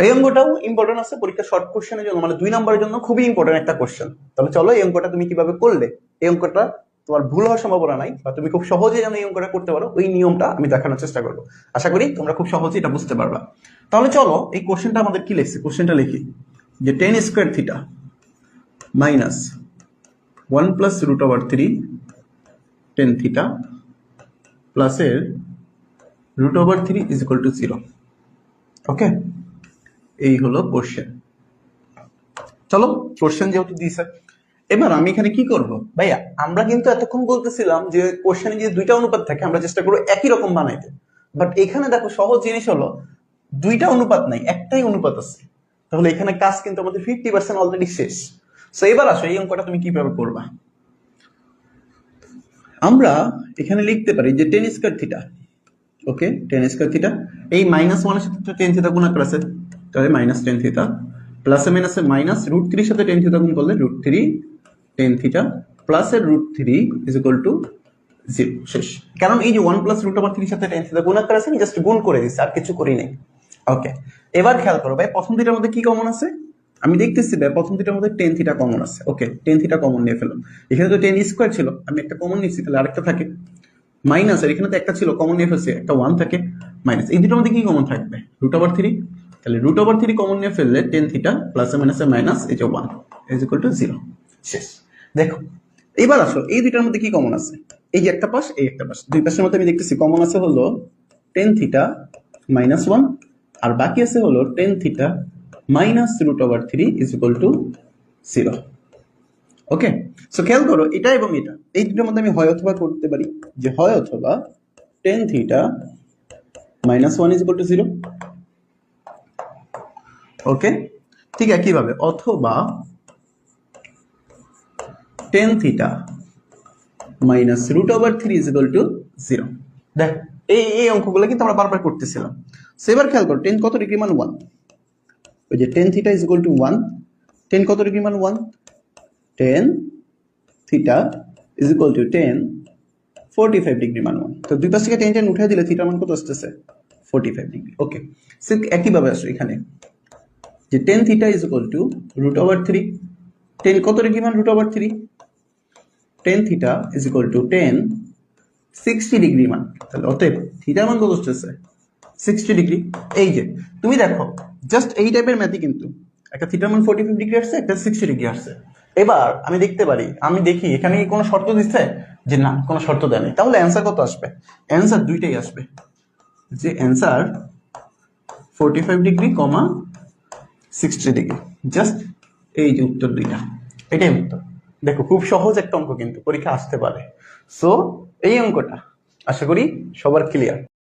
এই অঙ্কটাও ইম্পর্টেন্ট আছে পরীক্ষা শর্ট কোশ্চেনের জন্য, মানে 2 নম্বরের জন্য খুবই ইম্পর্টেন্ট একটা কোশ্চেন। তাহলে চলো এই অঙ্কটা তুমি কিভাবে করলে, এই অঙ্কটা তোমার ভুল হওয়ার সম্ভাবনা নাই বা তুমি খুব সহজে যেন এই অঙ্কটা করতে পারো, ওই নিয়মটা আমি দেখানোর চেষ্টা করবো। আশা করি তোমরা খুব সহজে এটা বুঝতে পারবা। তাহলে চলো এই কোশ্চেনটা আমাদের কি লিখছে, কোশ্চেনটা লিখি যে tan square theta minus 1 plus root over 3 tan theta plus এর root over 3 is equal to 0। Okay, এই হলো কোশ্চেন। চলো কোশ্চেন যেহেতু দিয়েছে, এবার আমি এখানে কি করব ভাইয়া, আমরা কিন্তু এতক্ষণ বলতেছিলাম যে কোশ্চেনে যে দুইটা অনুপাত থাকে আমরা চেষ্টা করবো একই রকম বানাইতে, বাট এখানে দেখো সহজ জিনিস হলো দুইটা অনুপাত নাই, একটাই অনুপাত আছে। তাহলে এখানে কাজ কিন্তু আমাদের 50% অলরেডি শেষ। সো এবার আসো এই অঙ্কটা তুমি কিভাবে করবা। আমরা এখানে লিখতে পারি যে tan স্কয়ার থিটা, ওকে tan স্কয়ার থিটা, এই -1 এর সাথে tan থিটা গুণ করা আছে, তাহলে -tan থিটা প্লাসে মাইনাসে মাইনাস √3 এর সাথে tan থিটা গুণ করলে √3 tan থিটা প্লাস এর √3 ইজ ইকুয়াল টু 0। শেষ। কারণ এই যে 1 প্লাস √3 এর সাথে tan থিটা গুণ করা আছে, আমি জাস্ট গুণ করে দিয়েছি, আর কিছু করি নাই। ওকে, এবার খেয়াল করো ভাই প্রথম দুইটার মধ্যে কি কমন আছে, আমি দেখতেছি ভাই প্রথম দুইটার মধ্যে tan থিটা কমন আছে। ওকে, tan থিটা কমন নিয়ে ফেললাম, এখানে তো tan স্কয়ার ছিল, আমি একটা কমন নিয়েছি, তাহলে আরেকটা থাকে মাইনাস, আর এখানে তো একটা ছিল কমন নিয়ে ফেলছি, একটা 1 থাকে মাইনাস, এই দুটোর মধ্যে কি কমন থাকবে √3, তাহলে √3 কমন নিয়ে ফেললে tan থিটা প্লাসে মাইনাসে মাইনাস এই যে 1 ইজ ইকুয়াল টু 0। শেষ। দেখো এবার আসো এই দুইটার মধ্যে কি কমন আছে, এই যে একটা পাশ এই একটা পাশ, দুই পাশের মধ্যে আমি দেখতেছি কমন আছে হলো tan থিটা -1, আর বাকি আছে হলো tan theta minus √3 is equal to 0। Okay, so খেয়াল করো এটা এবং এটা, এই দুটোর মধ্যে আমি হয় অথবা করতে পারি যে হয় অথবা tan theta -1 is equal to 0। ওকে, ঠিক একইভাবে অথবা tan theta minus √3 is equal to 0। দেখ এই অঙ্কগুলো কিন্তু আমরা বারবার করতেছিলাম। সো এবার খেয়াল করো tan কত ডিগ্রি মান 1, ওই যে tan theta is equal two 1, tan কত ডিগ্রি মান 1, tan theta is equal two tan 45 degree মান 1। তো দুই পাশ থেকে tan উঠে দিলে থিটার মান কত আসতেছে 45 ডিগ্রি। ওকে, সো একইভাবে আসো এখানে যে tan theta is equal two √3, tan কত ডিগ্রি মান √3, tan theta is equal two tan 60 degree মান, তাহলে অতএব থিটার মান কত আসতেছে 60 ডিগ্রি। এই যে তুমি দেখো জাস্ট এই টাইপের ম্যাথই কিন্তু, একটা থিটার মান 45 ডিগ্রি আসছে, একটা 60 ডিগ্রি আসছে। এবার আমি দেখতে পারি, আমি দেখি এখানে কি কোনো শর্ত দিচ্ছে, যে না কোনো শর্ত দেয় নাই, তাহলে অ্যান্সার কত আসবে, অ্যান্সার দুইটাই আসবে, যে অ্যান্সার 45 ডিগ্রি, 60 ডিগ্রি, জাস্ট এই যে উত্তর দুইটা, এটাই উত্তর। দেখো খুব সহজ একটা অঙ্ক কিন্তু পরীক্ষা আসতে পারে। সো এই অঙ্কটা আশা করি সবার ক্লিয়ার।